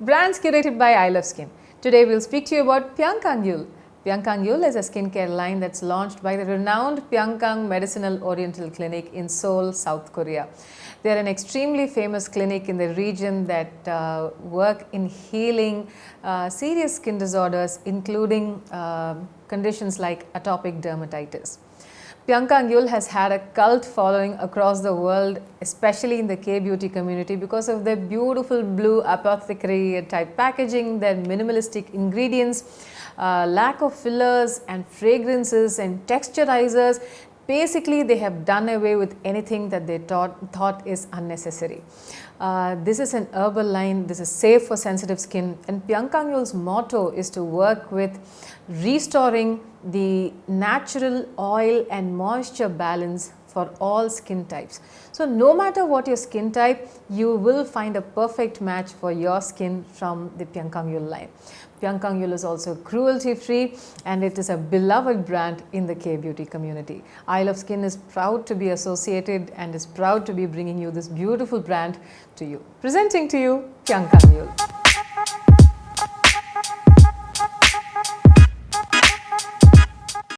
Brands curated by I Love Skin. Today we'll speak to you about Pyunkang Yul. Pyunkang Yul is a skincare line that's launched by the renowned Pyunkang Medicinal Oriental Clinic in Seoul, South Korea. They are an extremely famous clinic in the region that work in healing serious skin disorders, including conditions like atopic dermatitis. Pyunkang Yul has had a cult following across the world, especially in the K-beauty community, because of their beautiful blue apothecary type packaging, their minimalistic ingredients, lack of fillers and fragrances and texturizers. Basically, they have done away with anything that they thought is unnecessary. This is an herbal line, this is safe for sensitive skin, and Pyunkang Yul's motto is to work with restoring the natural oil and moisture balance for all skin types. So no matter what your skin type, you will find a perfect match for your skin from the Pyunkang Yul line. Pyunkang Yul is also cruelty free and it is a beloved brand in the K-beauty community. I Love Skin is proud to be associated and is proud to be bringing you this beautiful brand to you. Presenting to you Pyunkang Yul.